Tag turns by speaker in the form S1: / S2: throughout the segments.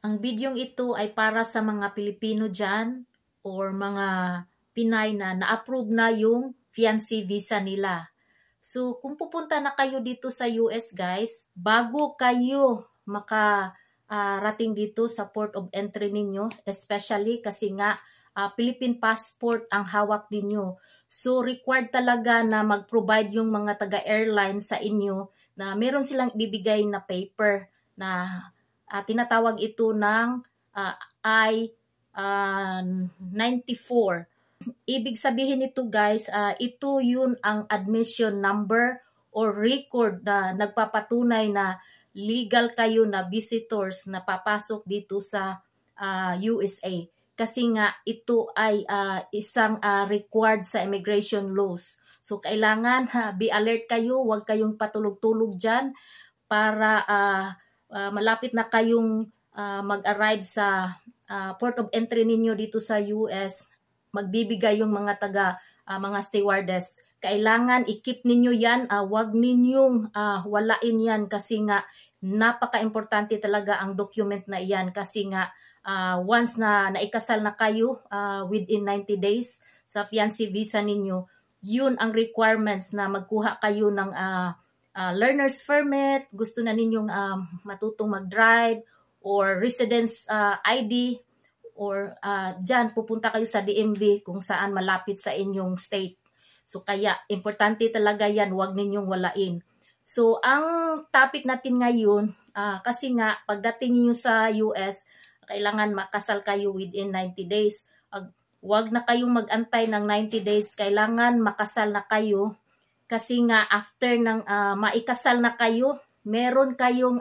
S1: Ang bidyong ito ay para sa mga Pilipino dyan or mga Pinay na na-approve na yung fiancé visa nila. So, kung pupunta na kayo dito sa US, guys, bago kayo makarating dito sa port of entry ninyo, especially kasi nga Philippine passport ang hawak ninyo. So, required talaga na mag-provide yung mga taga-airline sa inyo na meron silang ibibigay na paper na tinatawag ito ng I-94. Ibig sabihin nito guys, ito yun ang admission number or record na nagpapatunay na legal kayo na visitors na papasok dito sa USA. Kasi nga ito ay isang required sa immigration laws. So kailangan be alert kayo, huwag kayong patulog-tulog dyan para malapit na kayong mag-arrive sa port of entry ninyo dito sa US. Magbibigay yung mga mga stewardess. Kailangan i-keep ninyo yan, wag ninyong walain yan kasi nga napaka-importante talaga ang document na iyan kasi nga once na naikasal na kayo within 90 days sa fiancé visa ninyo, yun ang requirements na magkuha kayo ng learner's permit, gusto na ninyong matutong mag-drive or residence ID, or dyan pupunta kayo sa DMV kung saan malapit sa inyong state. So kaya importante talaga yan, huwag ninyong walain. So ang topic natin ngayon, kasi nga pagdating niyo sa US, kailangan makasal kayo within 90 days. Huwag na kayong mag-antay ng 90 days, kailangan makasal na kayo. Kasi nga after ng maikasal na kayo, meron kayong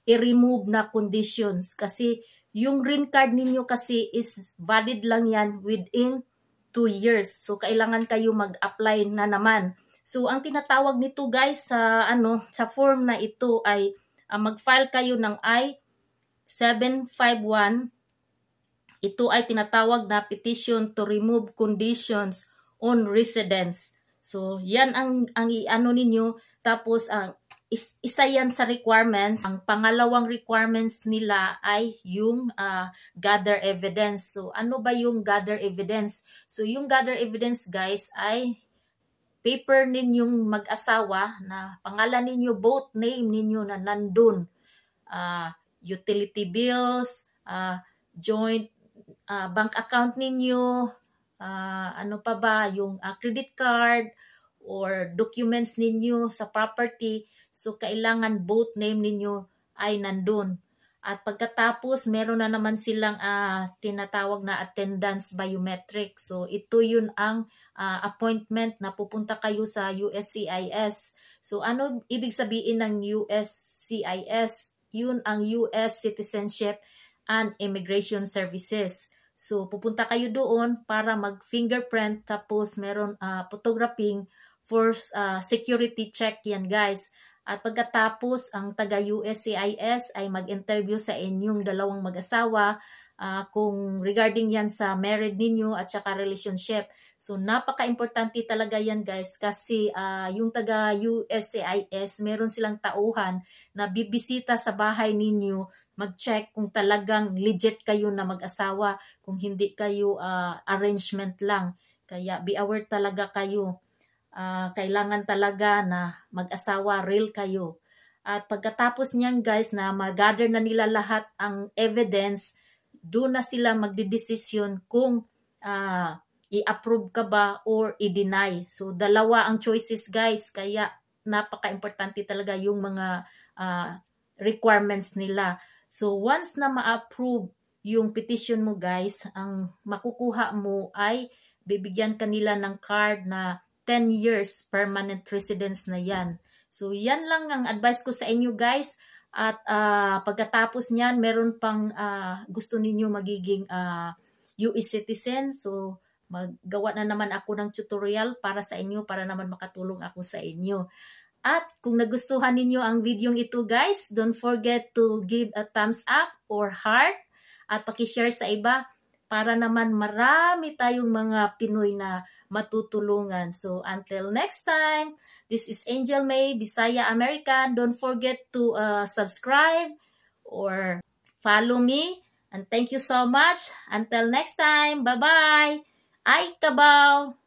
S1: i-remove na conditions kasi yung green card ninyo kasi is valid lang yan within 2 years. So, kailangan kayo mag-apply na naman. So, ang tinatawag nito guys sa form na ito ay mag-file kayo ng I-751. Ito ay tinatawag na petition to remove conditions on residence. So, yan ang ninyo. Tapos, isa yan sa requirements. Ang pangalawang requirements nila ay yung gather evidence. So, ano ba yung gather evidence? So, yung gather evidence guys ay paper ninyong mag-asawa na pangalan ninyo, both name ninyo na nandun. Utility bills, joint bank account ninyo, ano pa ba, yung credit card or documents ninyo sa property. So, kailangan both name ninyo ay nandun. At pagkatapos, meron na naman silang tinatawag na attendance biometric. So, ito yun ang appointment na pupunta kayo sa USCIS. So, ano ibig sabihin ng USCIS? Yun ang US Citizenship and Immigration Services. So, pupunta kayo doon para mag-fingerprint tapos meron photographing for security check yan guys. At pagkatapos, ang taga-USCIS ay mag-interview sa inyong dalawang mag-asawa kung regarding yan sa married ninyo at saka relationship. So, napaka-importante talaga yan guys kasi yung taga-USCIS, meron silang tauhan na bibisita sa bahay ninyo, mag-check kung talagang legit kayo na mag-asawa, kung hindi kayo arrangement lang. Kaya be aware talaga kayo. Kailangan talaga na mag-asawa, real kayo. At pagkatapos niyan guys na mag-gather na nila lahat ang evidence, doon na sila magdidesisyon kung i-approve ka ba or i-deny. So dalawa ang choices guys, kaya napaka-importante talaga yung mga requirements nila. So once na ma-approve yung petition mo guys, ang makukuha mo ay bibigyan kanila ng card na 10 years permanent residence na yan. So, yan lang ang advice ko sa inyo guys. At pagkatapos niyan, meron pang gusto ninyo magiging US citizen. So, maggawa na naman ako ng tutorial para sa inyo, para naman makatulong ako sa inyo. At kung nagustuhan ninyo ang video ito guys, don't forget to give a thumbs up or heart at pakishare sa iba para naman marami tayong mga Pinoy na matutulungan. So, until next time, this is Angel May, Bisaya American. Don't forget to subscribe or follow me. And thank you so much. Until next time. Bye-bye. Ay, kabaw!